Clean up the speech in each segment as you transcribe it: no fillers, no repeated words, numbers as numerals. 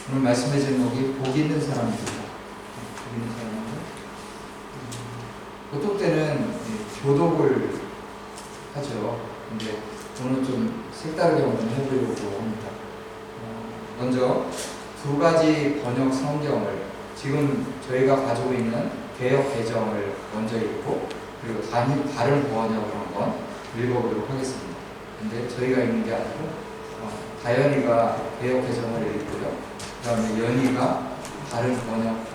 오늘 말씀의 제목이 복 있는 사람입니다. 복 있는 사람은 보통 때는 교독을 하죠. 근데 오늘 좀 색다르게 한번 해보려고 합니다. 먼저 두 가지 번역 성경을 지금 저희가 가지고 있는 개역 개정을 먼저 읽고 그리고 다른 번역을 한번 읽어보도록 하겠습니다. 근데 저희가 읽는 게 아니고 다현이가 개역 개정을 읽고요. 그 다음에 연희가 다른 번역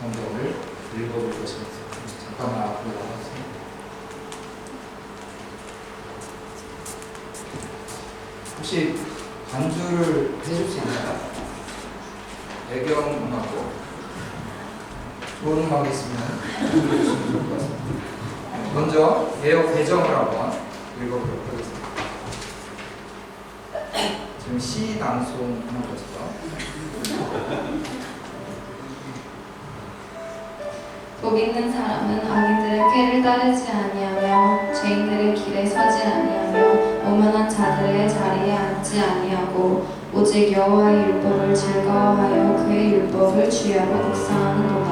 성경을 읽어볼 것입니다. 잠깐만 앞으로 나가주세요. 혹시 반주를 해줄 수 있나요? 배경음악으로 좋은 음악이 있으면 해주시면 좋을 것 같습니다. 먼저 개역 개정을 한번 읽어보도록 하겠습니다. 지금 시 낭송 하는 거죠. 복 있는 사람은 악인들의 꾀를 따르지 아니하며 죄인들의 길에 서지 아니하며 오만한 자들의 자리에 앉지 아니하고 오직 여호와의 율법을 즐거워하여 그의 율법을 주야로 묵상하는도다.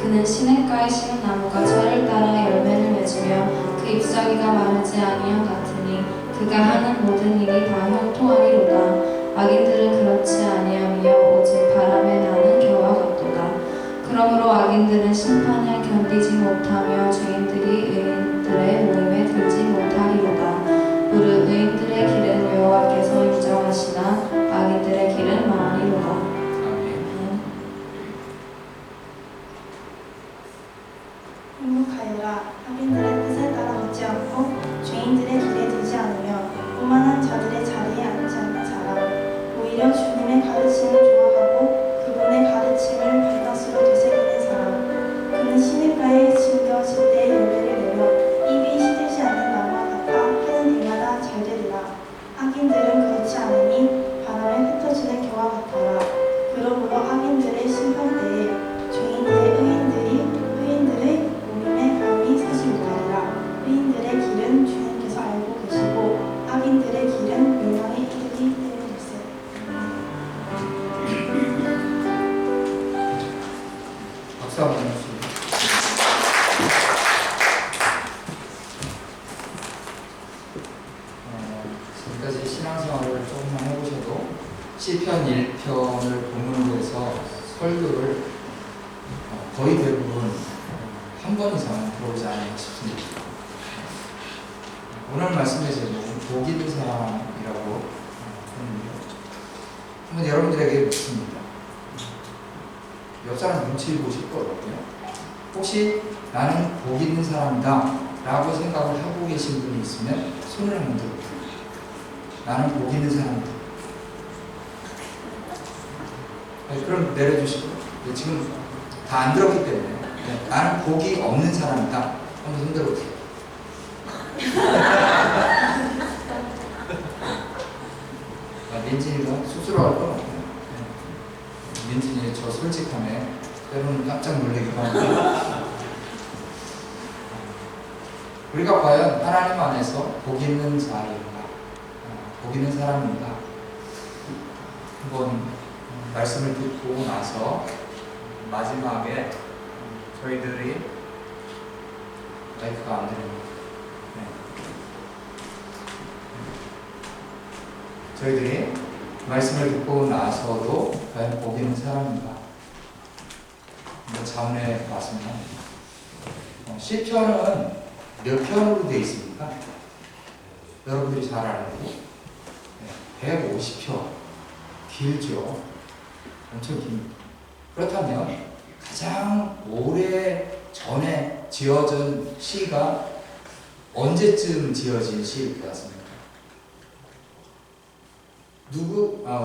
그는 시냇가에 심은 나무가 철을 따라 열매를 맺으며 그 잎사귀가 마르지 아니하 같으니 그가 하는 모든 일이 다 형통하리로다. 악인들은 그렇지 아니하며 오직 바람에 나는 겨와 같도다. 그러므로 악인들은 심판을 견디지 못하며 죄인들이 의인들의 모임에 들지 못하리로다. 무릇 의인들의 길은 여호와께서 인정하시나 악인들의 길은 망하리로다. 아멘. 행복하여라. 악인들의 뜻에 따라 걷지 않고 죄인들의 길에 들지 않으며 오만한 자들의 자리에 앉지 않는 사람, 오히려 주님의 가르침을 좋아하고 그분의 가르침을 발각수로 되새기는 사람, 그는 시냇가에 심겨질 때 열매를 내며 입이 시들지 않는 나무와 같아 하는 일마다 잘 되리라. 악인들은 그렇지 않으니 바람에 흩어지는 겨와 같아라. 그러므로 악인들의 심판 때에 의인들의 모임에 감히 서지 못하리라. 의인들의 길은 주님께서 알고 계시고 악인들의 길은 멸망에 이르기 때문일세. 박수 한번 주시죠. 지금까지 신앙생활을 조금만 해보셔도 시편 1편을 본문으로 해서 설교를 거의 대부분 한 번 이상은 들어오지 않을까 싶습니다. 오늘 말씀의 제목은 복 있는 사람이라고 하는데요. 한번 여러분들에게 묻습니다. 옆 사람 눈치를 보실 거거든요. 혹시 나는 복 있는 사람이다 라고 생각을 하고 계신 분이 있으면 손을 한번 들어보세요. 나는 복 있는 사람이다. 네, 그럼 내려주시고 지금 다 안 들었기 때문에 나는 복이 없는 사람이다. 한번 손 들어보세요. 민진이가 쑥스러워할 건 없고요. 민진이의 저 솔직함에 때로는 깜짝 놀라기도 합니다. 우리가 과연 하나님 안에서 복 있는 자인가, 복 있는 사람인가, 한번 말씀을 듣고 나서 마지막에 저희들이 마이크가 안 들립니다. 저희들이 말씀을 듣고 나서도 과연 복 있는 사람인가 한번 자문해 봤습니다. 시편은 몇 편으로 되어 있습니까? 여러분들이 잘 아는 150편. 길죠. 엄청 깁니다. 그렇다면 가장 오래 전에 지어진 시가 언제쯤 지어진 시일 것 같습니까?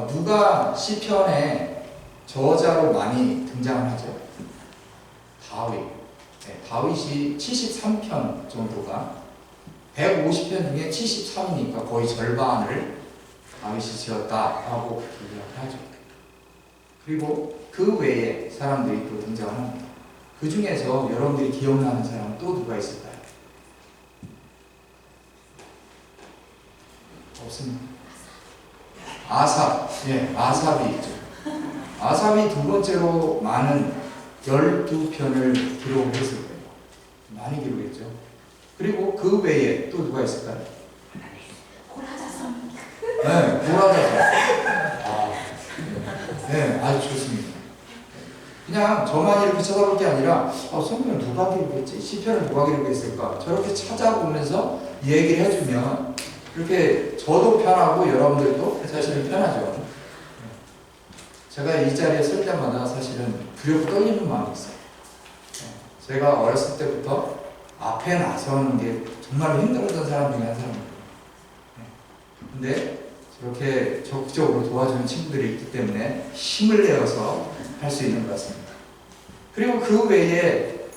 누가 시편의 저자로 많이 등장을 하죠? 다윗. 다윗이 73편 정도가 150편 중에 73이니까 거의 절반을 다윗이 지었다라고 얘기를 하죠. 그리고 그 외에 사람들이 또 등장을 합니다. 그 중에서 여러분들이 기억나는 사람은 또 누가 있을까요? 없습니다. 아삽, 아삽이 있죠. 아삽이 두 번째로 많은 12편을 기록했을 거예요. 많이 기록했죠. 그리고 그 외에 또 누가 있을까요? 고라자성. 네, 고라자성. 네, 아주 좋습니다. 그냥 저만 이렇게 쳐다볼 게 아니라 성경을 누가 기록했지? 시편을 누가 기록했을까? 저렇게 찾아보면서 얘기를 해주면 이렇게 저도 편하고 여러분들도 사실은 편하죠. 제가 이 자리에 설 때마다 사실은 두렵고 떨리는 마음이 있어요. 제가 어렸을 때부터 앞에 나서는 게 정말 힘들었던 사람 중에 한 사람입니다. 근데 저렇게 적극적으로 도와주는 친구들이 있기 때문에 힘을 내어서 할 수 있는 것 같습니다. 그리고 그 외에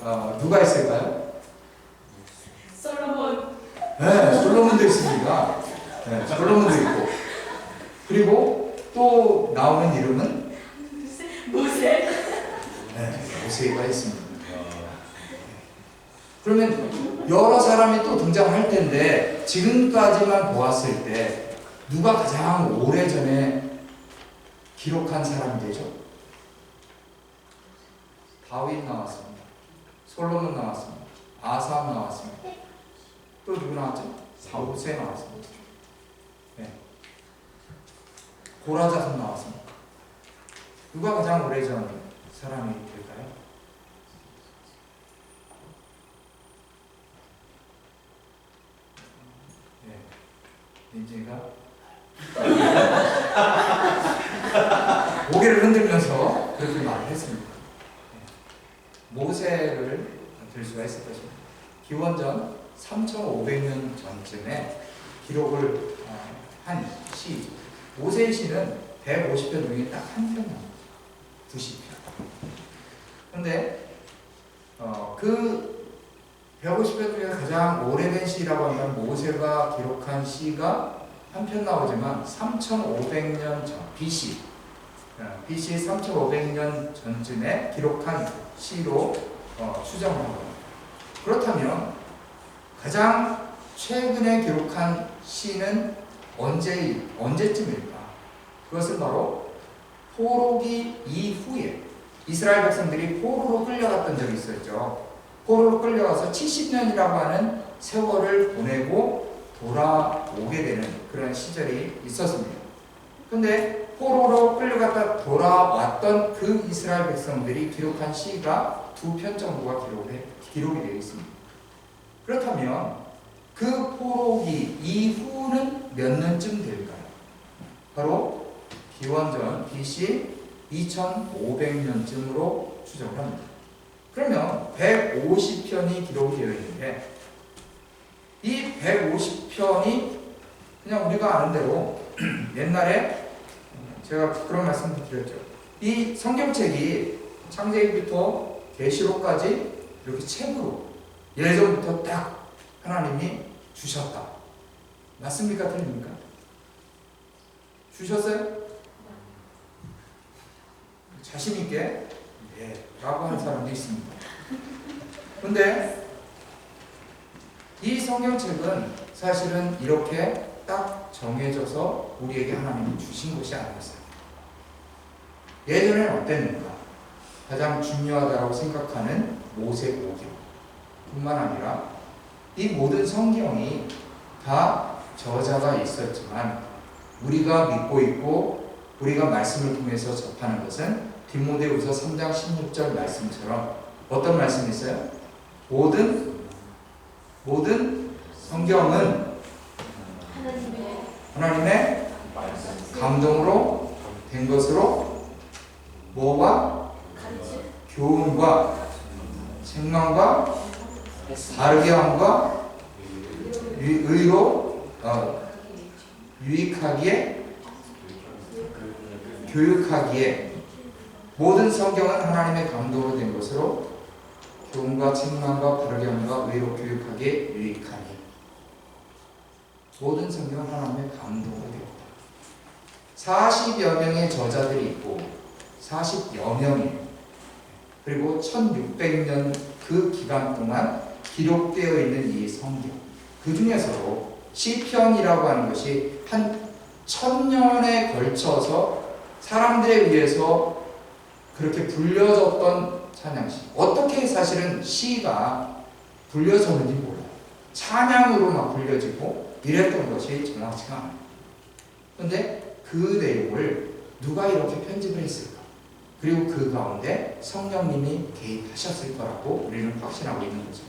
누가 있을까요? 솔로몬. 네, 솔로몬도 있습니다. 네, 솔로몬도 있고. 그리고 또 나오는 이름은 모세. 네, 모세가 있습니다. 그러면 여러 사람이 또 등장할 텐데 지금까지만 보았을 때 누가 가장 오래전에 기록한 사람이 되죠? 다윗 나왔습니다. 솔로몬 나왔습니다. 아삽 나왔습니다. 또 누구 나왔죠? 모세 나왔습니다. 네. 고라자손 나왔습니다. 누가 가장 오래전 사람이 될까요? 민지가 고개를 흔들면서 그렇게 말을 했습니다. 모세를 들 수가 있을 것입니다. 기원전 3,500년 전쯤에 기록을 한 시, 모세의 시는 150편 중에 딱 한 편이에요. 90편. 그런데 그 150편 중에 가장 오래된 시라고 하면 모세가 기록한 시가 한 편 나오지만 3,500년 전, BC 3,500년 전쯤에 기록한 시로 추정합니다. 그렇다면 가장 최근에 기록한 시는 언제쯤일까? 그것은 바로 포로기 이후에 이스라엘 백성들이 포로로 끌려갔던 적이 있었죠. 포로로 끌려가서 70년이라고 하는 세월을 보내고 돌아오게 되는 그런 시절이 있었습니다. 근데 포로로 끌려갔다 돌아왔던 그 이스라엘 백성들이 기록한 시가 2편 정도가 기록이 되어 있습니다. 그렇다면 그 포로기 이후는 몇 년쯤 될까요? 바로 기원전 BC 2500년쯤으로 추정을 합니다. 그러면 150편이 기록이 되어 있는데 이 150편이 그냥 우리가 아는 대로 옛날에 제가 그런 말씀을 드렸죠. 이 성경책이 창세기부터 계시록까지 이렇게 책으로 예전부터 딱 하나님이 주셨다. 맞습니까? 틀립니까? 주셨어요? 자신 있게 네 라고 하는 사람도 있습니다. 근데 이 성경책은 사실은 이렇게 딱 정해져서 우리에게 하나님이 주신 것이 아니었어요. 예전에는 어땠는가? 가장 중요하다고 생각하는 모세오경 뿐만 아니라 이 모든 성경이 다 저자가 있었지만 우리가 믿고 있고 우리가 말씀을 통해서 접하는 것은 디모데후서 3장 16절 말씀처럼 어떤 말씀이 있어요? 모든 성경은 하나님의 감동으로 된 것으로 뭐와 교훈과 책망과 바르게 함과 의로 유익하기에 교육하기에 모든 성경은 하나님의 감동으로 된 것으로 교훈과 책망과 바르게 함과 의로 교육하기에 유익하니 모든 성경은 하나님의 감동으로 되었다. 40여 명의 저자들이 있고 40여 명이 그리고 1600년 그 기간 동안 기록되어 있는 이 성경 그 중에서도 시편이라고 하는 것이 한 1000년에 걸쳐서 사람들에 의해서 그렇게 불려졌던 찬양시. 어떻게 사실은 시가 불려졌는지 몰라요. 찬양으로 막 불려지고 이랬던 것이 정확치가 않아요. 그런데 그 내용을 누가 이렇게 편집을 했을까? 그리고 그 가운데 성령님이 개입하셨을 거라고 우리는 확신하고 있는 거죠.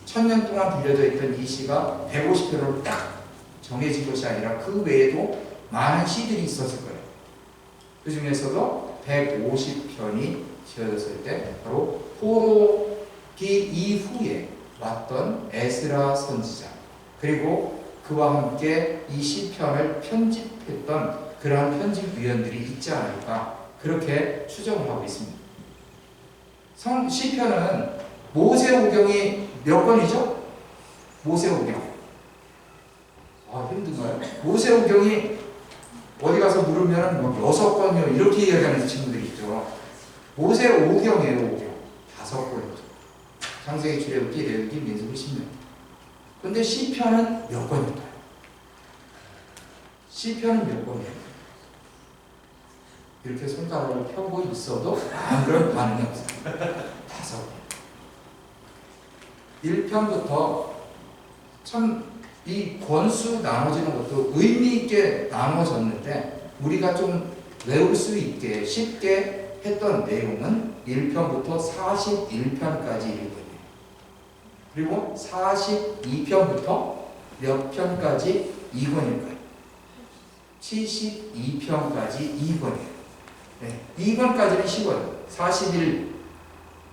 1000년 동안 빌려져 있던 이 시가 150편으로 딱 정해진 것이 아니라 그 외에도 많은 시들이 있었을 거예요. 그 중에서도 150편이 지어졌을 때 바로 포로기 이후에 왔던 에스라 선지자, 그리고 그와 함께 이 시편을 편집했던 그러한 편집위원들이 있지 않을까, 그렇게 추정을 하고 있습니다. 시편은 모세오경이 몇 권이죠? 모세오경. 힘든가요? 모세오경이 어디 가서 물으면 뭐 6권이요 이렇게 이야기하는 친구들이 있죠. 모세오경이에요. 5경 5권이죠. 창세기, 출애굽기, 레위기, 민수기, 신명. 근데 시편은 몇 권일까요? 시편은 몇 권이에요? 이렇게 손가락을 펴고 있어도 아무런 반응이 없어요. 5권. 1편부터 참 이 권수 나눠지는 것도 의미 있게 나눠졌는데 우리가 좀 외울 수 있게 쉽게 했던 내용은 1편부터 41편까지 읽거든요. 그리고 42편부터 몇 편까지 2권일까요? 72편까지 2권이에요. 네, 2권까지는 쉬워요. 41,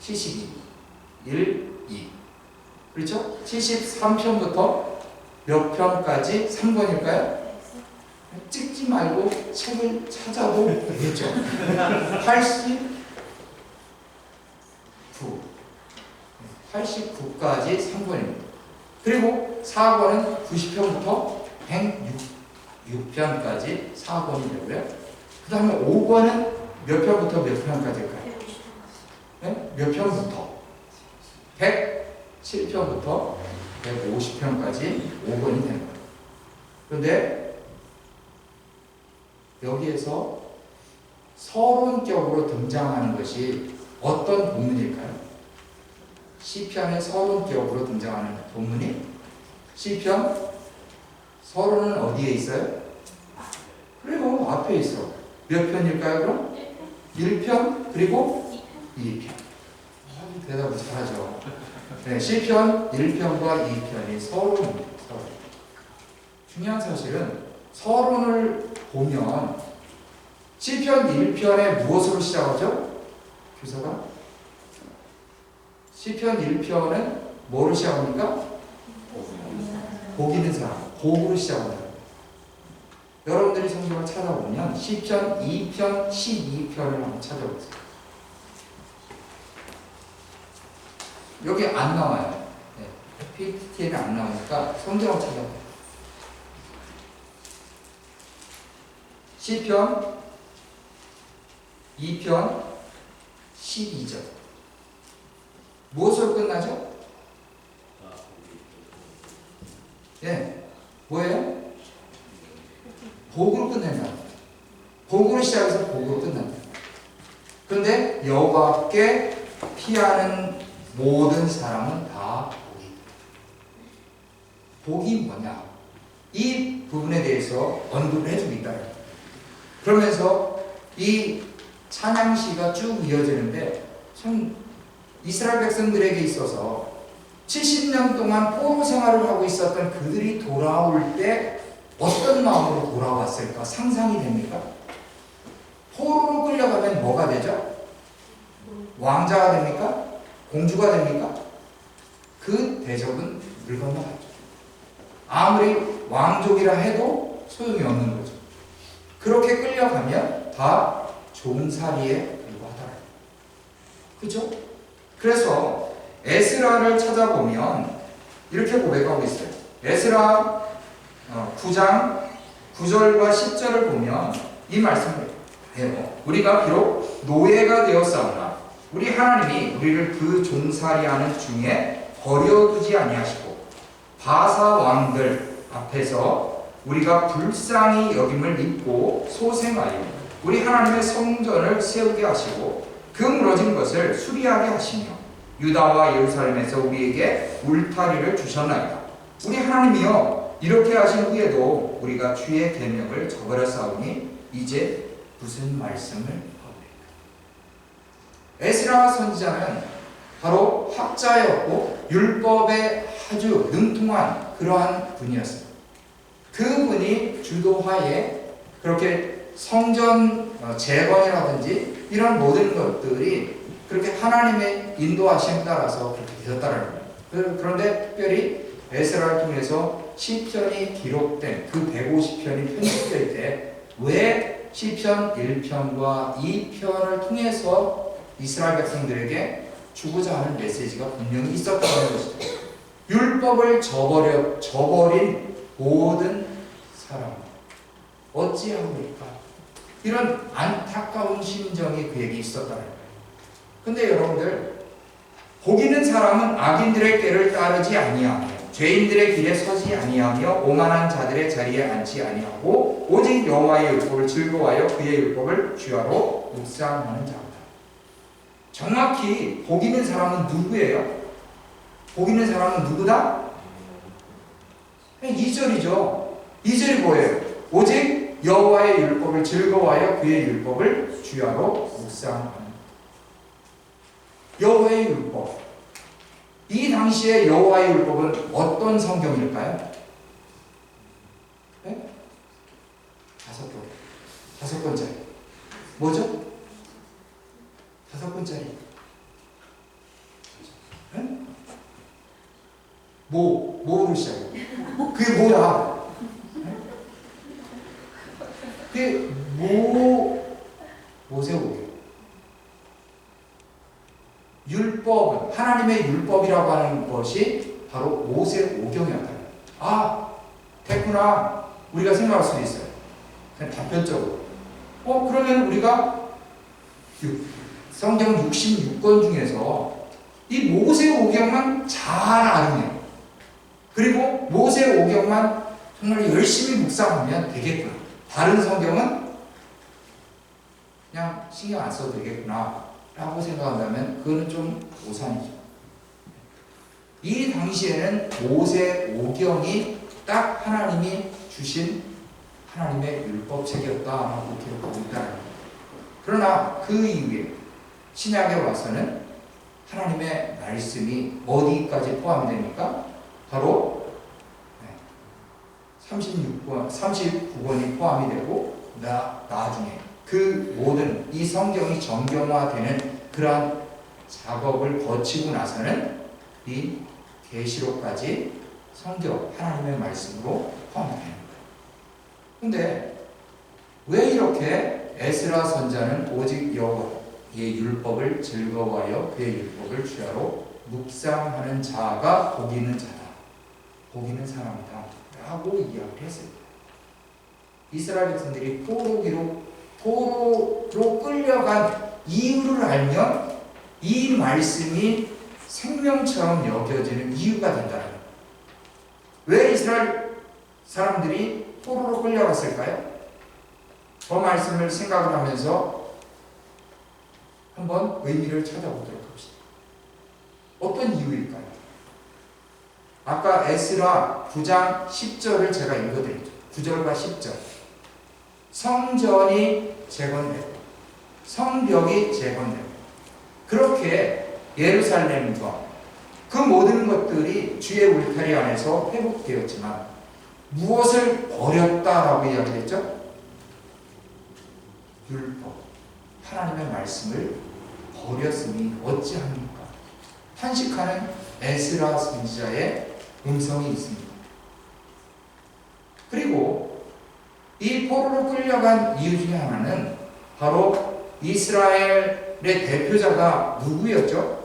72, 1, 2. 그렇죠? 73편부터 몇 편까지 3권일까요? 찍지 말고 책을 찾아도 되겠죠. 89까지 3권입니다. 그리고 4권은 90편부터 106편까지 4권이라고요. 그 다음에 5권은 몇 편부터 몇 편까지일까요? 네? 몇 편부터? 107편부터 150편까지 5권이 되는 거예요. 그런데 여기에서 서론격으로 등장하는 것이 어떤 본문일까요? 시편의 서론격으로 등장하는 본문이 시편 서론은 어디에 있어요? 그리고 앞에 있어. 몇 편일까요? 그럼? 1편 그리고 2편. 대답을 잘하죠. 네, 시편 1편과 2편이 서론입니다. 서론. 중요한 사실은 서론을 보면 시편 1편에 무엇으로 시작하죠? 교사가? 시편 1편은 뭐로 시작합니까? 복 있는 사람, 복으로 시작합니다. 여러분들이 성경을 찾아보면 시편 2편, 12편을 한번 찾아보세요. 여기 안 나와요. 네, PPT에는 안 나오니까 성경을 찾아봐요. 시편 2편 12절. 무엇으로 끝나죠? 네, 뭐예요? 복으로 끝낸다. 복으로 시작해서 복으로 끝난다. 그런데 여호와께 피하는 모든 사람은 다 복이. 복이 뭐냐? 이 부분에 대해서 언급을 해주고 있다. 그러면서 이 찬양시가 쭉 이어지는데 참 이스라엘 백성들에게 있어서 70년 동안 포로 생활을 하고 있었던 그들이 돌아올 때 어떤 마음으로 돌아왔을까 상상이 됩니까? 포로로 끌려가면 뭐가 되죠? 왕자가 됩니까? 공주가 됩니까? 그 대접은 물 건너가죠. 아무리 왕족이라 해도 소용이 없는 거죠. 그렇게 끌려가면 다 종살이에 불과하더라. 그죠? 그래서 에스라를 찾아보면 이렇게 고백하고 있어요. 에스라 9장 9절과 10절을 보면 이 말씀을 해요. 우리가 비록 노예가 되었사오나 우리 하나님이 우리를 그 종살이하는 중에 버려두지 아니하시고 바사 왕들 앞에서 우리가 불쌍히 여김을 입고 소생하여 우리 하나님의 성전을 세우게 하시고 그 무너진 것을 수리하게 하시며 유다와 예루살렘에서 우리에게 울타리를 주셨나이다. 우리 하나님이여, 이렇게 하신 후에도 우리가 주의 계명을 저버렸사오니 이제 무슨 말씀을 하오리까. 에스라 선지자는 바로 학자였고 율법에 아주 능통한 그러한 분이었습니다. 그분이 주도하에 그렇게 성전 재건이라든지 이런 모든 것들이 그렇게 하나님의 인도하심에 따라서 그렇게 되었다는 거예요. 그런데 특별히 에스라를 통해서 시편이 기록된 그 150편이 편집될 때 왜 시편 1편과 2편을 통해서 이스라엘 백성들에게 주고자 하는 메시지가 분명히 있었다는 것이죠. 율법을 저버린 모든 사람 어찌하오리까? 이런 안타까운 심정이 그에게 있었다는 거예요. 근데 여러분들, 복 있는 사람은 악인들의 꾀를 따르지 아니하며 죄인들의 길에 서지 아니하며 오만한 자들의 자리에 앉지 아니하고 오직 여호와의 율법을 즐거워하여 그의 율법을 주야로 묵상하는 자다. 정확히 복 있는 사람은 누구예요? 복 있는 사람은 누구다? 2절이죠. 2절이 뭐예요? 오직 여호와의 율법을 즐거워하여 그의 율법을 주야로 묵상하는. 여호와의 율법. 이 당시에 여호와의 율법은 어떤 성경일까요? 네? 5번째. 뭐죠? 5번째. 네? 뭐로 시작해요? 그게 뭐야? 네? 그게 모세오경. 율법은, 하나님의 율법이라고 하는 것이 바로 모세오경이었다. 아, 됐구나. 우리가 생각할 수도 있어요. 그냥 단편적으로. 그러면 우리가 성경 66권 중에서 이 모세오경만 잘 알으면, 그리고 모세오경만 정말 열심히 묵상하면 되겠구나. 다른 성경은 그냥 신경 안 써도 되겠구나 라고 생각한다면 그거는 좀 오산이죠. 이 당시에는 모세오경이 딱 하나님이 주신 하나님의 율법책이었다라고 기록하고 있다는 거예요. 그러나 그 이후에 신약에 와서는 하나님의 말씀이 어디까지 포함이 됩니까? 바로 39권이 포함이 되고 나중에 그 모든 이 성경이 정경화되는 그러한 작업을 거치고 나서는 이 계시록까지 성경, 하나님의 말씀으로 포함되는 거예요. 근데 왜 이렇게 에스라 선자는 오직 여호와의 율법을 즐거워하여 그의 율법을 주야로 묵상하는 자가 복 있는 자다, 복 있는 사람이다 라고 이야기를 했습니다. 이스라엘 백성들이 포로로 끌려간 이유를 알면 이 말씀이 생명처럼 여겨지는 이유가 된다는 거예요. 왜 이스라엘 사람들이 포로로 끌려갔을까요? 그 말씀을 생각을 하면서 한번 의미를 찾아보도록 합시다. 어떤 이유일까요? 아까 에스라 9장 10절을 제가 읽어드렸죠. 9절과 10절. 성전이 재건되고 성벽이 재건되고 그렇게 예루살렘과 그 모든 것들이 주의 울타리 안에서 회복되었지만 무엇을 버렸다라고 이야기했죠? 율법, 하나님의 말씀을 버렸으니 어찌합니까? 탄식하는 에스라 선지자의 음성이 있습니다. 그리고 이 포로로 끌려간 이유 중에 하나는 바로 이스라엘의 대표자가 누구였죠?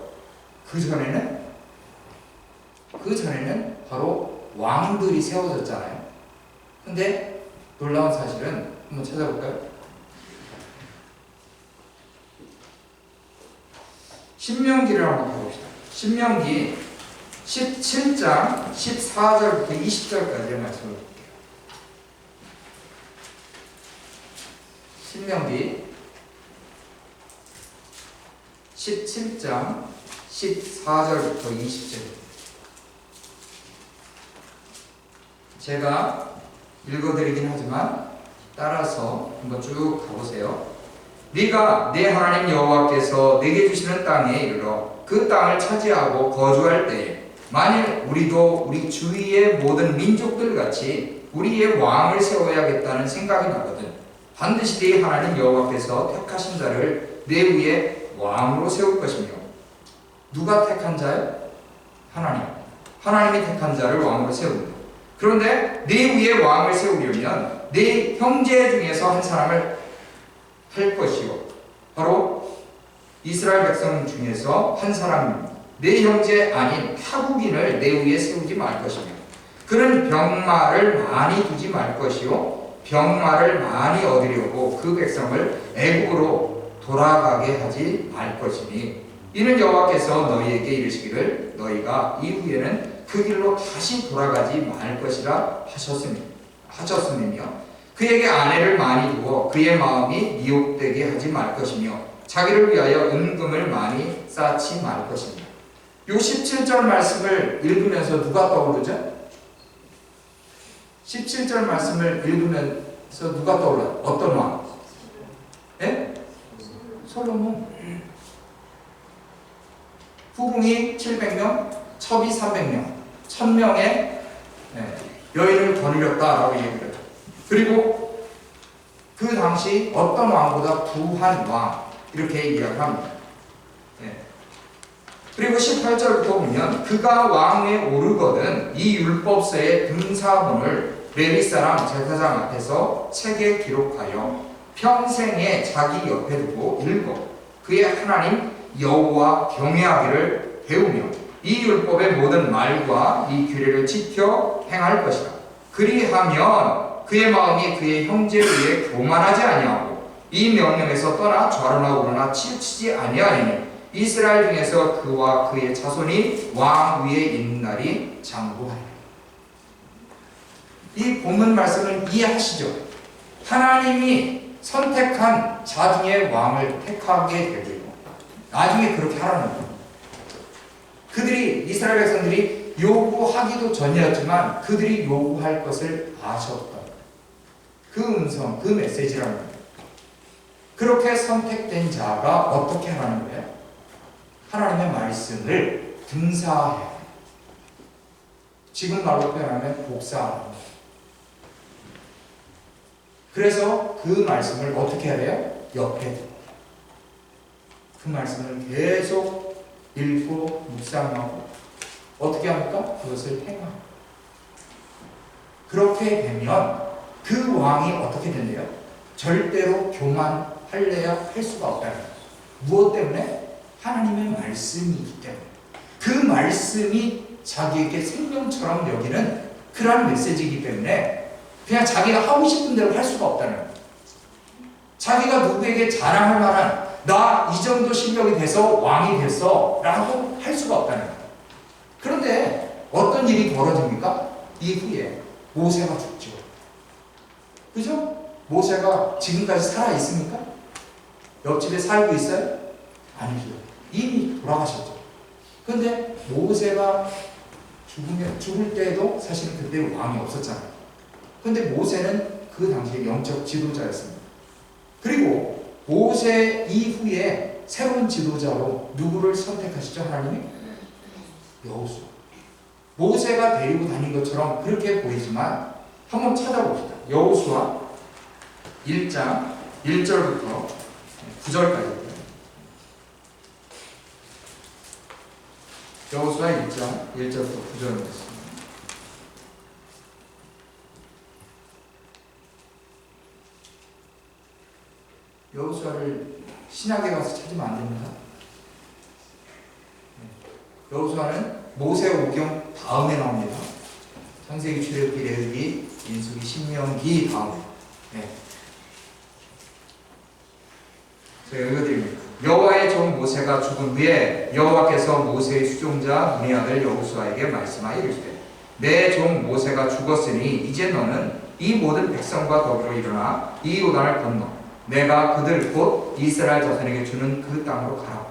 그 전에는 바로 왕들이 세워졌잖아요. 근데 놀라운 사실은 한번 찾아볼까요? 신명기를 한번 봐봅시다. 신명기 17장 14절부터 20절까지의 말씀을 볼게요. 신명기 17장 14절부터 20절. 제가 읽어드리긴 하지만 따라서 한번 쭉 가보세요. 네가 네 하나님 여호와께서 네게 주시는 땅에 이르러 그 땅을 차지하고 거주할 때에 만일 우리도 우리 주위의 모든 민족들 같이 우리의 왕을 세워야겠다는 생각이 나거든 반드시 네 하나님 여호와께서 택하신 자를 네 위에 왕으로 세울 것이며. 누가 택한 자요? 하나님. 하나님이 택한 자를 왕으로 세웁니다. 그런데 네 위에 왕을 세우려면 네 형제 중에서 한 사람을 할 것이요, 바로 이스라엘 백성 중에서 한 사람입니다. 내 형제 아닌 타국인을 내 위에 세우지 말 것이며 그는 병마를 많이 두지 말 것이요 병마를 많이 얻으려고 그 백성을 애국으로 돌아가게 하지 말 것이니 이는 여호와께서 너희에게 이르시기를 너희가 이후에는 그 길로 다시 돌아가지 말 것이라 하셨음이며 그에게 아내를 많이 두어 그의 마음이 미혹되게 하지 말 것이며 자기를 위하여 은금을 많이 쌓지 말 것이며. 요 17절 말씀을 읽으면서 누가 떠오르죠? 17절 말씀을 읽으면서 누가 떠올라요? 어떤 왕? 예? 솔로몬. 후궁이 700명, 첩이 300명, 1000명의 여인을 거느렸다라고 얘기를 해요. 그리고 그 당시 어떤 왕보다 부한 왕, 이렇게 이야기를 합니다. 그리고 18절부터 보면 그가 왕위에 오르거든 이 율법서의 등사본을 레위 사람 제사장 앞에서 책에 기록하여 평생에 자기 옆에 두고 읽어 그의 하나님 여호와 경외하기를 배우며 이 율법의 모든 말과 이 규례를 지켜 행할 것이다. 그리하면 그의 마음이 그의 형제 위에 교만하지 아니하고 이 명령에서 떠나 좌로나 우로나 치우치지 아니하리니 이스라엘 중에서 그와 그의 자손이 왕 위에 있는 날이 장구하리라. 이 본문 말씀을 이해하시죠? 하나님이 선택한 자 중에 왕을 택하게 되고 나중에 그렇게 하라는 거예요. 그들이 이스라엘 백성들이 요구하기도 전이었지만 그들이 요구할 것을 아셨다. 그 음성, 그 메시지라는 거예요. 그렇게 선택된 자가 어떻게 하라는 거예요? 하나님의 말씀을 등사해야 해요. 지금 말로 표현하면 복사하는 거예요. 그래서 그 말씀을 어떻게 해야 돼요? 옆에 두고 그 말씀을 계속 읽고 묵상하고 어떻게 합니까? 그것을 행합니다. 그렇게 되면 그 왕이 어떻게 된대요? 절대로 교만할래야 할 수가 없다는 거예요. 무엇 때문에? 하나님의 말씀이 있기 때문에. 그 말씀이 자기에게 생명처럼 여기는 그런 메시지이기 때문에 그냥 자기가 하고 싶은 대로 할 수가 없다는 거예요. 자기가 누구에게 자랑할 만한 나 이 정도 실력이 돼서 왕이 됐어 라고 할 수가 없다는 거예요. 그런데 어떤 일이 벌어집니까? 이후에 모세가 죽죠. 그죠? 모세가 지금까지 살아있습니까? 옆집에 살고 있어요? 아니죠. 이미 돌아가셨죠. 그런데 모세가 죽을 때도 사실은 그때 왕이 없었잖아요. 그런데 모세는 그 당시에 영적 지도자였습니다. 그리고 모세 이후에 새로운 지도자로 누구를 선택하시죠? 하나님이? 여호수아. 모세가 데리고 다닌 것처럼 그렇게 보이지만 한번 찾아봅시다. 여호수아 1장 1절부터 9절까지. 여호수아 1장 1절부터 9절입니다. 여호수아를 신약에 가서 찾으면 안 됩니다. 여호수아는 모세 오경 다음에 나옵니다. 창세기, 출애굽기, 레위기, 민수기, 신명기 다음에. 제가 읽어드립니다. 여호와의 종 모세가 죽은 후에 여호와께서 모세의 수종자 눈의 아들 여호수아에게 말씀하여 이르시되 내 종 모세가 죽었으니 이제 너는 이 모든 백성과 더불어 일어나 이 요단을 건너 내가 그들 곧 이스라엘 자손에게 주는 그 땅으로 가라.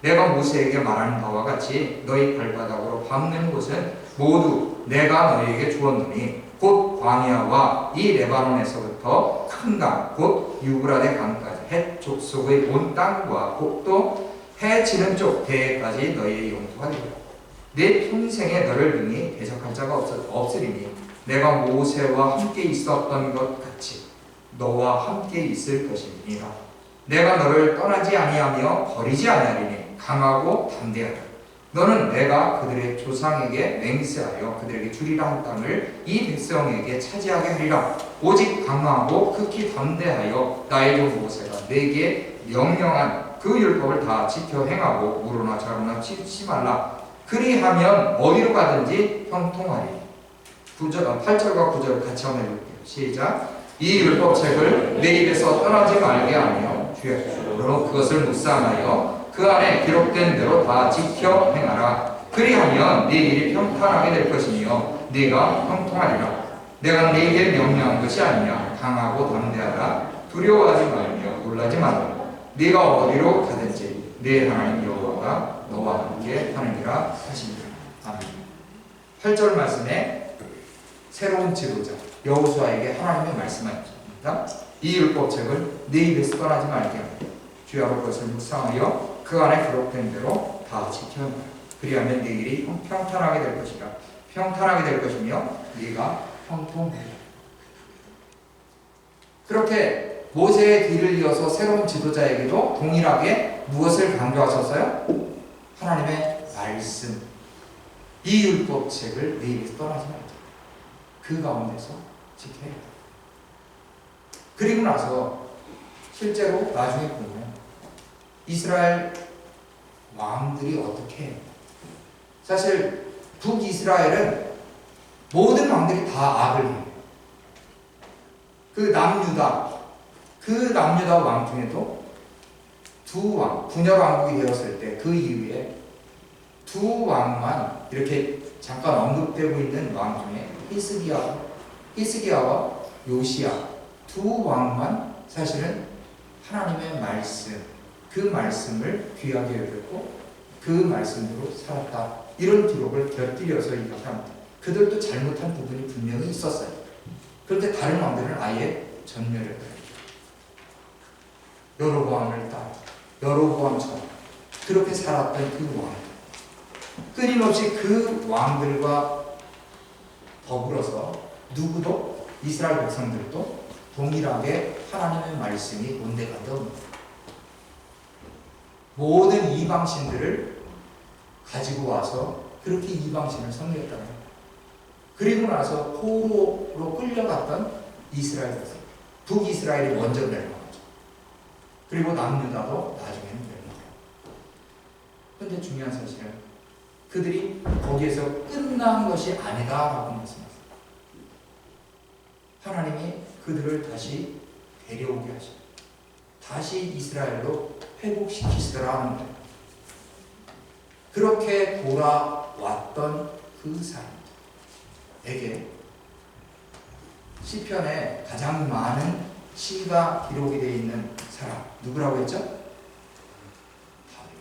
내가 모세에게 말하는 바와 같이 너희 발바닥으로 밟는 곳은 모두 내가 너희에게 주었노니 곧 광야와 이 레바논에서부터 큰 강 곧 유브라데 강까지 헷 족속의 온 땅과 곧또 해 지는 쪽 대해까지 너희의 용토가 되리라. 내 평생에 너를 능히 대적할 자가 없으리니 내가 모세와 함께 있었던 것 같이 너와 함께 있을 것이니라. 내가 너를 떠나지 아니하며 버리지 아니하리니 강하고 담대하라. 너는 내가 그들의 조상에게 맹세하여 그들에게 주리라 한 땅을 이 백성에게 차지하게 하리라. 오직 강하고 극히 담대하여 나의 종 모세가 내게 명령한 그 율법을 다 지켜 행하고 우로나 좌로나 치우치 말라. 그리하면 어디로 가든지 형통하리. 8절과 9절 같이 한번 해볼게요. 시작. 이 율법책을 내 입에서 떠나지 말게 하며 주여 너로 그것을 묵상하여 그 안에 기록된 대로 다 지켜 행하라. 그리하면 네 일이 평탄하게 될 것이며 네가 형통하리라. 내가 네게 명령한 것이 아니냐. 강하고 담대하라. 두려워하지 말며 놀라지 말라. 네가 어디로 가든지 네 하나님 여호와가 너와 함께 하느니라 하시니라. 아멘. 8절 말씀에 새로운 지도자 여호수아에게 하나님의 말씀하십니다. 이 율법책을 네 입에서 떠나지 말게 하라. 주야로 그것을 묵상하여 그 안에 기록된 대로 다 지켜라. 그리하면 네 일이 평탄하게 될 것이라. 평탄하게 될 것이며 네가 형통하리라. 그렇게 모세의 뒤를 이어서 새로운 지도자에게도 동일하게 무엇을 강조하셨어요? 하나님의 말씀. 이 율법책을 내 입에서 떠나지 말자. 그 가운데서 지켜야 한다. 그리고 나서 실제로 나중에 보면 이스라엘 왕들이 어떻게 해요? 사실 북이스라엘은 모든 왕들이 다 악을 해요. 그 남유다 왕 중에도 두 왕, 분열 왕국이 되었을 때 그 이후에 두 왕만 이렇게 잠깐 언급되고 있는 왕 중에 히스기야와 요시야 두 왕만 사실은 하나님의 말씀, 그 말씀을 귀하게 여겼고 그 말씀으로 살았다. 이런 기록을 곁들여서 이각합니다. 그들도 잘못한 부분이 분명히 있었어요. 그런데 다른 왕들은 아예 전멸했다. 여로보암을 따라 여로보암처럼 그렇게 살았던 그 왕, 끊임없이 그 왕들과 더불어서 누구도 이스라엘 백성들도 동일하게 하나님의 말씀이 온데간데 없는 모든 이방신들을 가지고 와서 그렇게 이방신을 섬겼다는 거예요. 그리고 나서 포로로 끌려갔던 이스라엘 백성, 북이스라엘이 먼저 멸망하죠. 그리고 남유다도 나중에는 멸망해요. 그런데 중요한 사실은 그들이 거기에서 끝난 것이 아니다라고 말씀하셨어요. 하나님이 그들을 다시 데려오게 하시고 다시 이스라엘로 회복시키시더라 하는 거예요. 그렇게 돌아왔던 그 사람에게 시편에 가장 많은 시가 기록이 되어 있는 사람 누구라고 했죠? 다윗.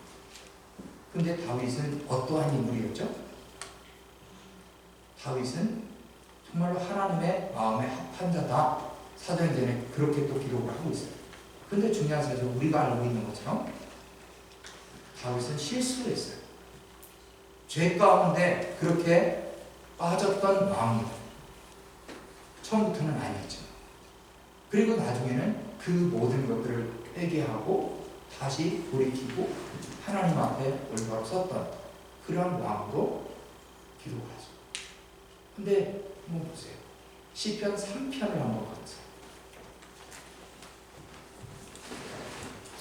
근데 다윗은 어떠한 인물이었죠? 다윗은 정말로 하나님의 마음에 합한 자다. 사도행전에 그렇게 또 기록을 하고 있어요. 근데 중요한 사실 우리가 알고 있는 것처럼 다윗은 실수를 했어요. 죄 가운데 그렇게 빠졌던 왕이에요. 처음부터는 아니었죠. 그리고 나중에는 그 모든 것들을 회개하고 다시 돌이키고 하나님 앞에 올바로 섰던 그런 왕으로 기록을 하죠. 근데 한번 보세요. 시편 3편을 한번 가보세요.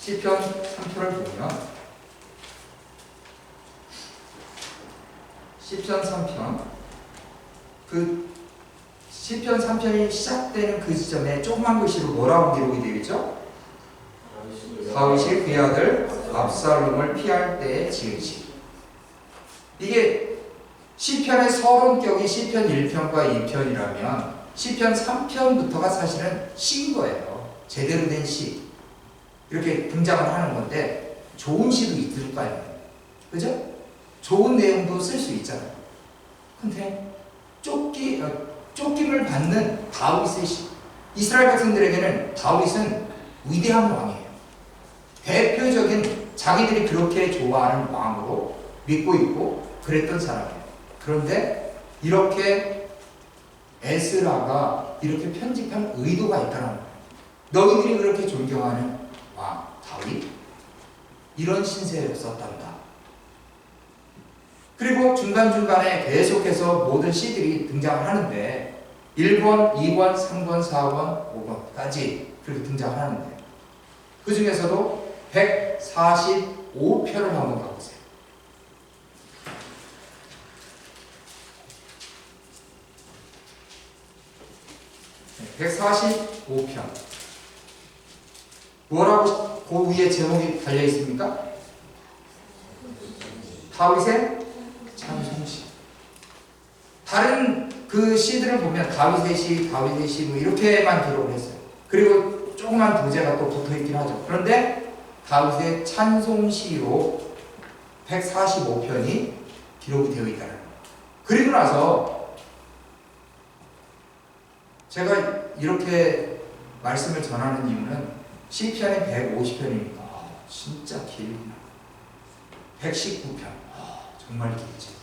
시편 3편을 보면 시편 3편 시편 3편이 시작되는 그 지점에 조그만 글씨로 뭐라고 기록이 되어 있죠? 다윗이 그의 아들 압살롬을 피할 때의 지으시. 이게 시편의 서론격이 시편 1편과 2편이라면 시편 3편부터가 사실은 시인 거예요. 제대로 된 시. 이렇게 등장을 하는 건데 좋은 시도 있을 거 아니에요. 그죠? 좋은 내용도 쓸 수 있잖아요. 근데 쫓김을 받는 다윗의 시. 이스라엘 백성들에게는 다윗은 위대한 왕이에요. 대표적인 자기들이 그렇게 좋아하는 왕으로 믿고 있고 그랬던 사람이에요. 그런데 이렇게 에스라가 이렇게 편집한 의도가 있다는 거예요. 너희들이 그렇게 존경하는 왕 다윗 이런 신세를 썼단다. 그리고 중간중간에 계속해서 모든 시들이 등장을 하는데 1권, 2권, 3권, 4권, 5권까지 그렇게 등장을 하는데 그 중에서도 145편을 한번 가보세요. 145편 뭐라고 그 위에 제목이 달려 있습니까? 다윗의 찬송시. 다른 그 시들을 보면 다윗의 시 뭐 이렇게만 기록을 했어요. 그리고 조그만 도제가 또 붙어 있긴 하죠. 그런데 다윗의 찬송시로 145편이 기록이 되어 있다는 거예요. 그리고 나서 제가 이렇게 말씀을 전하는 이유는 시편이 150편이니까 진짜 길구나. 119편 정말 길지.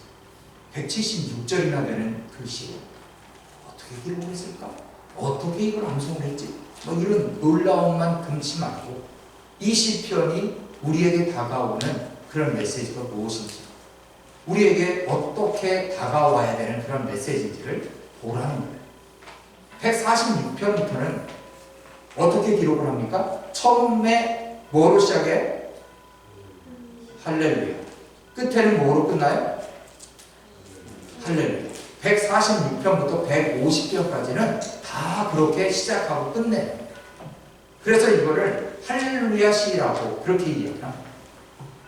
176절이나 되는 글씨 어떻게 기록을 했을까? 어떻게 이걸 암송을 했지? 뭐 이런 놀라움만 금치 말고 이 시편이 우리에게 다가오는 그런 메시지가 무엇인지, 우리에게 어떻게 다가와야 되는 그런 메시지인지를 보라는 거예요. 146편부터는 어떻게 기록을 합니까? 처음에 뭐로 시작해? 할렐루야. 끝에는 뭐로 끝나요? 할렐루야. 146편부터 150편까지는 다 그렇게 시작하고 끝내요. 그래서 이거를 할렐루야 시라고 그렇게 이야기합니다.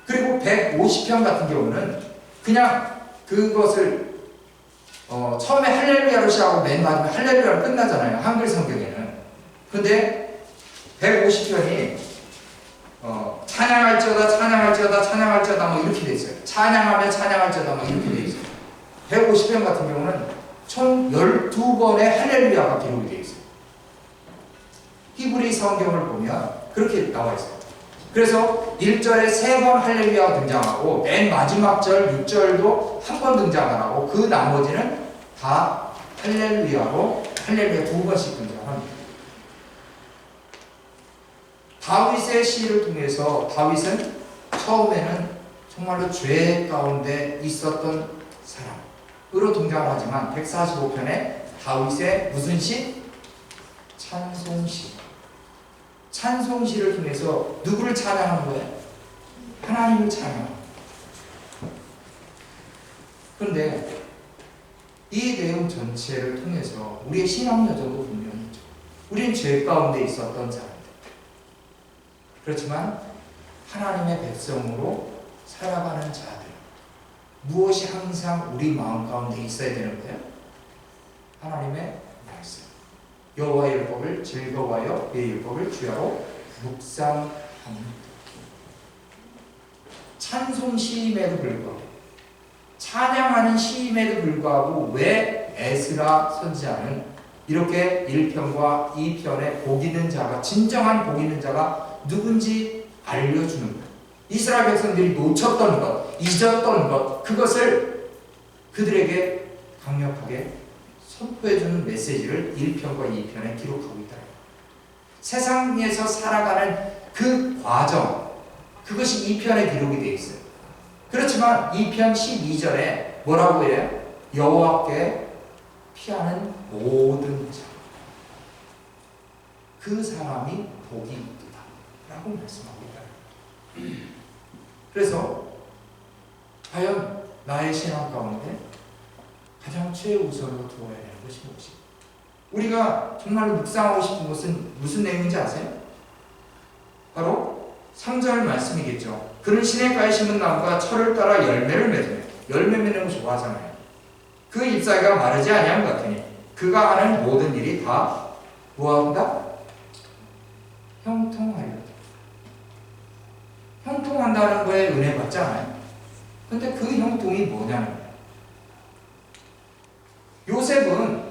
그리고 150편 같은 경우는 그냥 그것을 처음에 할렐루야로 시작하고 맨 마지막에 할렐루야로 끝나잖아요. 한글 성경에는. 근데 150편이 찬양할지어다 뭐 이렇게 돼 있어요. 찬양하면 찬양할지어다 뭐 이렇게 돼 있어요. 150편 같은 경우는 총 12번의 할렐루야가 기록이 되어 있어요. 히브리 성경을 보면 그렇게 나와 있어요. 그래서 1절에 3번 할렐루야가 등장하고 맨 마지막 절 6절도 한 번 등장을 하고 그 나머지는 다 할렐루야로 할렐루야 2번씩 등장합니다. 다윗의 시를 통해서 다윗은 처음에는 정말로 죄 가운데 있었던 사람으로 등장하지만 145편에 다윗의 무슨 시? 찬송시. 찬송시를 통해서 누구를 찬양하는 거예요? 하나님을 찬양합니다. 그런데 이 내용 전체를 통해서 우리의 신앙 여정도 분명히 있죠. 우리는 죄 가운데 있었던 사람들. 그렇지만 하나님의 백성으로 살아가는 자들, 무엇이 항상 우리 마음 가운데 있어야 되는 거예요? 하나님의 말씀. 여호와의 율법을 즐거워하여 그의 율법을 주야로 묵상합니다. 찬송 시임에도 불구하고, 찬양하는 시임에도 불구하고 왜 에스라 선지자는 이렇게 1편과 2편에 복 있는 자가, 진정한 복 있는 자가 누군지 알려주는 거예요. 이스라엘 백성들이 놓쳤던 것, 잊었던 것, 그것을 그들에게 강력하게 선포해주는 메시지를 1편과 2편에 기록하고 있다. 세상에서 살아가는 그 과정, 그것이 2편에 기록이 되어 있어요. 그렇지만 2편 12절에 뭐라고 해요? 여호와께 피하는 모든 자, 그 사람이 복이 있다 라고 말씀하고 있다. 그래서 과연 나의 신앙 가운데 가장 최우선으로 두어야 되는 것이 무엇입니까? 우리가 정말로 묵상하고 싶은 것은 무슨 내용인지 아세요? 바로 3절 말씀이겠죠. 그는 시냇가에 심은 나무가 철을 따라 열매를 맺으며, 열매 맺는 거 좋아하잖아요. 그 잎사귀가 마르지 아니한 것 같으니 그가 하는 모든 일이 다 뭐한다? 형통하리로다. 형통한다는 거에 은혜 받지 않아요? 근데 그 형통이 뭐냐는 거예요. 요셉은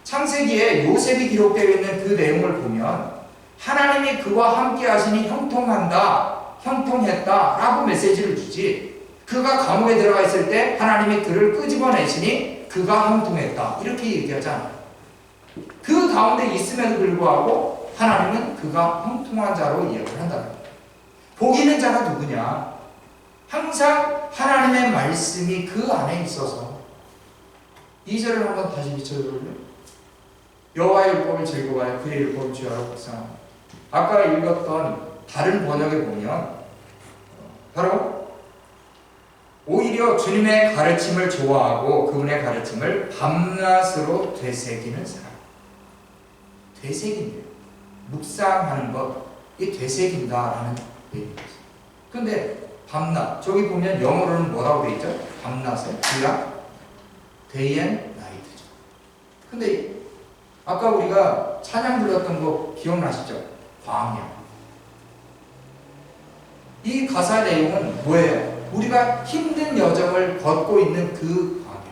창세기에 요셉이 기록되어 있는 그 내용을 보면 하나님이 그와 함께 하시니 형통한다, 형통했다 라고 메시지를 주지, 그가 감옥에 들어가 있을 때 하나님이 그를 끄집어내시니 그가 형통했다 이렇게 얘기하잖아요. 그 가운데 있음에도 불구하고 하나님은 그가 형통한 자로 이야기를 한다. 복 있는 자가 누구냐? 항상 하나님의 말씀이 그 안에 있어서. 2절을 한번 다시 비춰볼래요? 여호와의 율법을 즐거워하여 그의 율법을 주야로 묵상하라. 아까 읽었던 다른 번역에 보면 바로 오히려 주님의 가르침을 좋아하고 그분의 가르침을 밤낮으로 되새기는 사람. 되새긴대요. 묵상하는 것, 이 되새긴다라는 얘기입니다. 근데 밤낮, 저기 보면 영어로는 뭐라고 되어 있죠? 밤낮에 day and night죠. 근데 아까 우리가 찬양 불렀던 거 기억나시죠? 광야. 이 가사 내용은 뭐예요? 우리가 힘든 여정을 걷고 있는 그 광야.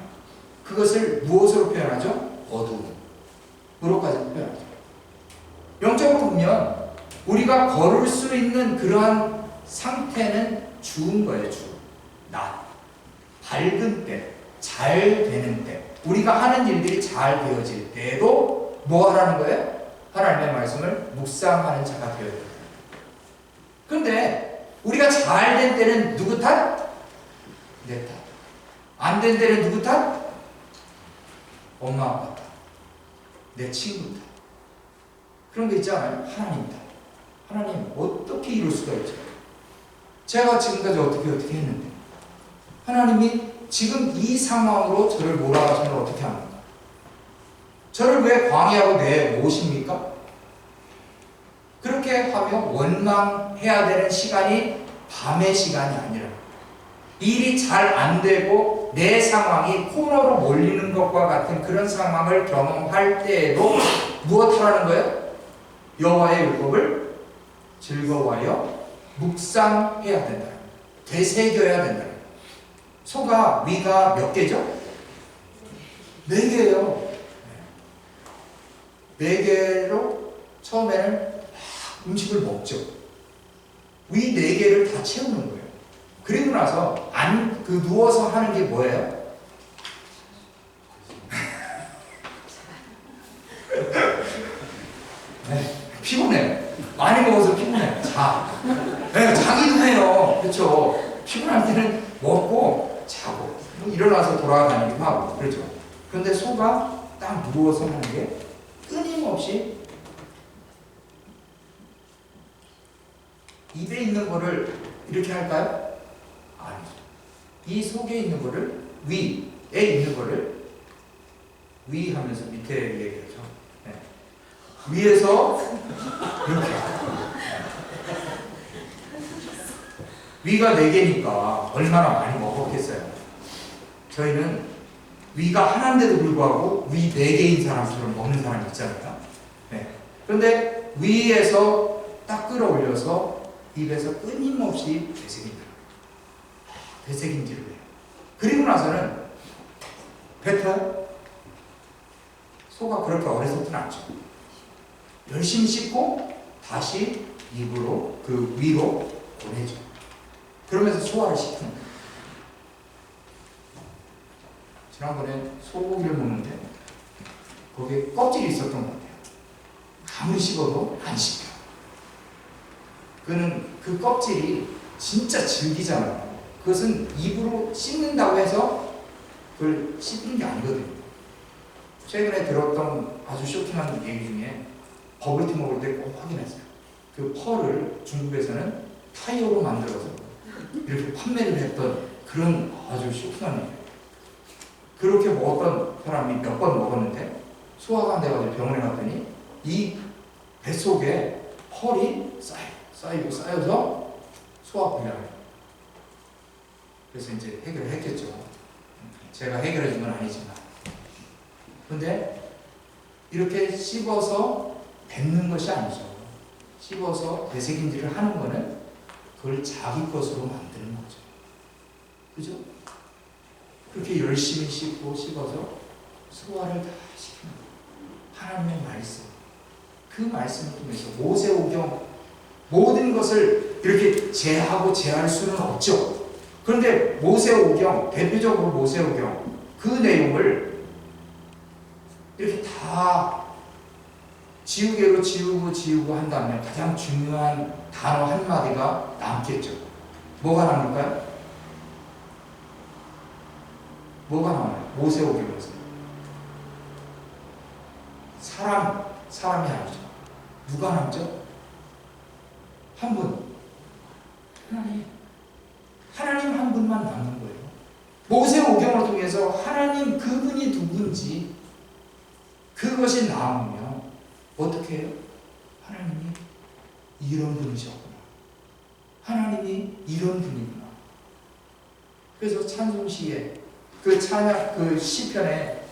그것을 무엇으로 표현하죠? 어두움으로까지 표현하죠. 영적으로 보면 우리가 걸을 수 있는 그러한 상태는 주은 거예요. 낮, 밝은 때, 잘 되는 때, 우리가 하는 일들이 잘 되어질 때에도 뭐 하라는 거예요? 하나님의 말씀을 묵상하는 자가 되어야 돼요. 그런데 우리가 잘 된 때는 누구 탓? 내 탓. 안 된 때는 누구 탓? 엄마 아빠 탓. 내 친구 탓. 그런 거 있잖아요. 하나님 탓. 하나님 어떻게 이럴 수가 있죠? 제가 지금까지 어떻게 했는데 하나님이 지금 이 상황으로 저를 몰아가시면 어떻게 합니까? 저를 왜 광야로 내모십니까? 그렇게 하며 원망해야 되는 시간이 밤의 시간이 아니라 일이 잘 안 되고 내 상황이 코너로 몰리는 것과 같은 그런 상황을 경험할 때에도 무엇 하라는 거예요? 여호와의 율법을 즐거워하여 묵상해야 된다. 되새겨야 된다. 소가 위가 몇 개죠? 4개예요. 4개로 처음에는 음식을 먹죠. 위 4개를 다 채우는 거예요. 그리고 나서 누워서 하는 게 뭐예요? 네, 피곤해. 많이 먹어서 피곤해. 네, 자기도 해요. 그렇죠. 피곤할 때는 먹고 자고 일어나서 돌아다니기도 하고 그렇죠. 그런데 소가 딱 누워서 하는 게 끊임없이 입에 있는 거를 이렇게 할까요? 아니죠. 이 속에 있는 거를 위에 있는 거를 위 하면서 밑에 얘기하죠. 네. 위에서 이렇게 위가 4개니까 얼마나 많이 먹었겠어요. 저희는 위가 하나인데도 불구하고 위 4개인 사람처럼 먹는 사람이 있잖아요. 네. 그런데 위에서 딱 끌어올려서 입에서 끊임없이 되새긴다. 되새김질을 해요. 그리고 나서는 뱉어요. 소가 그렇게 어리석진 않죠. 열심히 씻고 다시 입으로 그 위로 보내죠. 그러면서 소화를 시키는 거예요. 지난번에 소고기를 먹는데 거기에 껍질이 있었던 것 같아요. 아무리 씹어도 안 씹혀. 그 껍질이 진짜 질기잖아요. 그것은 입으로 씹는다고 해서 그걸 씹는 게 아니거든요. 최근에 들었던 아주 쇼킹한 얘기 중에 버블티 먹을 때 꼭 확인했어요. 그 펄을 중국에서는 타이어로 만들어서 이렇게 판매를 했던 그런 아주 쇼킹한 얘기예요. 그렇게 먹었던 사람이 몇 번 먹었는데 소화가 안 돼가지고 병원에 갔더니 이 뱃속에 펄이 쌓여서 소화불량이에요. 그래서 이제 해결을 했겠죠. 제가 해결해 준 건 아니지만. 근데 이렇게 씹어서 뱉는 것이 아니죠. 씹어서 되새김질을 하는 거는 그걸 자기 것으로 만드는 거죠. 그죠? 그렇게 열심히 씹어서 소화를 다 시키는 하나님의 말씀. 그 말씀을 통해서 모세오경 모든 것을 이렇게 제하고 제할 수는 없죠. 그런데 모세오경, 대표적으로 모세오경 그 내용을 이렇게 다 지우개로 지우고 한다면 가장 중요한 단어 한마디가 남겠죠. 뭐가 남을까요? 뭐가 남아요? 모세오경에서 사람이 아니죠. 누가 남죠? 한 분. 하나님 한 분만 남는 거예요. 모세오경을 통해서 하나님 그분이 누군지 그것이 남으면 어떻게 해요? 하나님이 이런 분이셨구나. 하나님이 이런 분이구나. 그래서 찬송시에 그 찬양, 그 시편에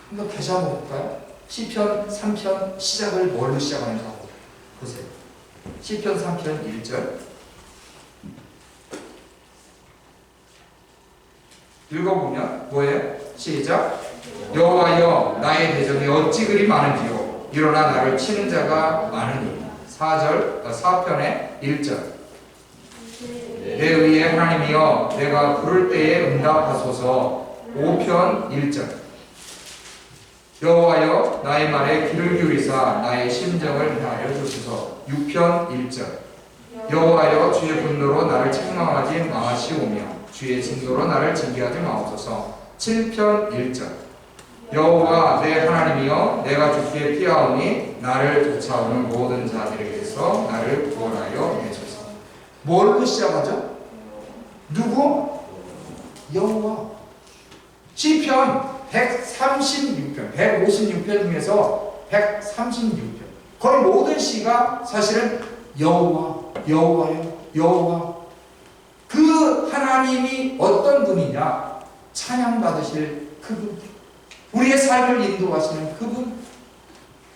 한번 다시 한번 볼까요? 시편 3편 시작을 뭘로 시작하는지 한번 보세요. 시편 3편 1절 읽어보면 뭐예요? 시작. 여호와여 나의 대적이 어찌 그리 많은지요 일어나 나를 치는 자가 많으니. 4편의 1절 내 의의 하나님이여 내가 부를 때에 응답하소서. 5편 1절 여호와여 나의 말에 귀를 기울이사 나의 심정을 알려주소서. 6편 1절 여호와여 주의 분노로 나를 책망하지 마시오며 주의 진노로 나를 징계하지 마옵소서. 7편 1절 여호와 내 하나님이여 내가 주께 피하오니 나를 쫓아오는 모든 자들에게서 나를 구원하여 내소서. 뭘로 시작하죠? 누구? 여호와. 시편 136편, 156편 중에서 136편 거의 모든 시가 사실은 여호와요, 여호와. 그 하나님이 어떤 분이냐? 찬양받으실 그분, 우리의 삶을 인도하시는 그분,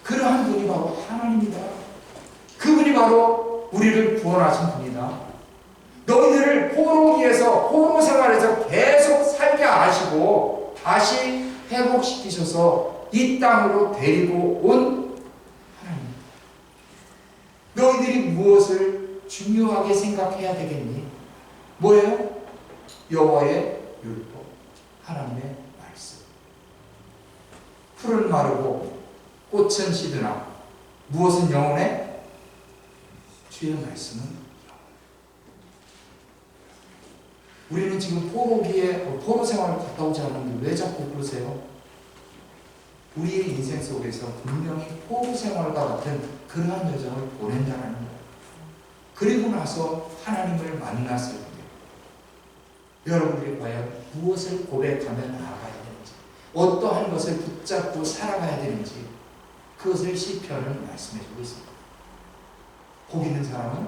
그러한 분이 바로 하나님이다. 그분이 바로 우리를 구원하신 분이다. 너희들을 포로기에서, 포로 생활에서 계속 살게 하시고 다시 회복시키셔서 이 땅으로 데리고 온 하나님. 너희들이 무엇을 중요하게 생각해야 되겠니? 뭐예요? 여호와의 율법, 하나님의 말씀. 풀은 마르고 꽃은 시드나 무엇은 영원해? 주의 말씀은 영원. 우리는 지금 포로 생활을 갔다 오지 않았는데 왜 자꾸 그러세요? 우리의 인생 속에서 분명히 포로 생활과 같은 그러한 여정을 보낸다는 거예요. 그리고 나서 하나님을 만났을 때 여러분들이 과연 무엇을 고백하며 나아가야 되는지, 어떠한 것을 붙잡고 살아가야 되는지 그것을 시편은 말씀해주고 있습니다. 복 있는 사람은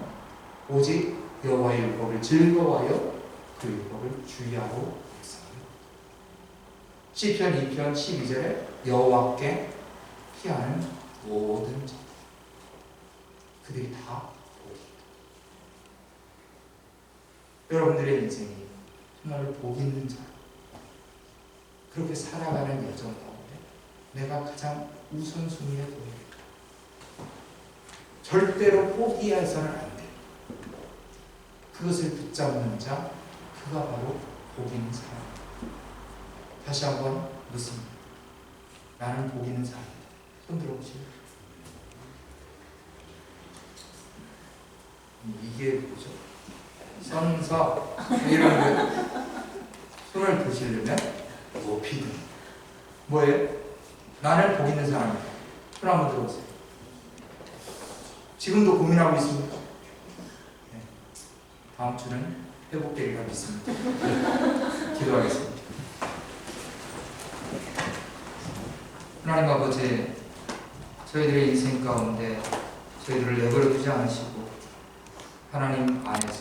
오직 여호와의 율법을 즐거워하여 그 율법을 주의하고 있습니다. 시편 2편 12절에 여호와께 피하는 모든 자 그들이 다 복이다. 여러분들의 인생이 정말로 복 있는 자, 그렇게 살아가는 여정 가운데 내가 가장 우선순위에 둬야겠다. 절대로 포기해서는 안 돼. 그것을 붙잡는 자, 그가 바로 복 있는 사람. 다시 한번 묻습니다. 나는 복 있는 사람이다. 손 들어보시죠. 이게 뭐죠? 선서 이런 거 손을 드시려면 높이든 뭐예요? 나는 복 있는 사람이다. 손 한번 들어보세요. 지금도 고민하고 있습니까? 네. 다음 주는 회복되리라 믿습니다. 기도하겠습니다. 하나님 아버지, 저희들의 인생 가운데 저희들을 내버려 두지 않으시고 하나님 안에서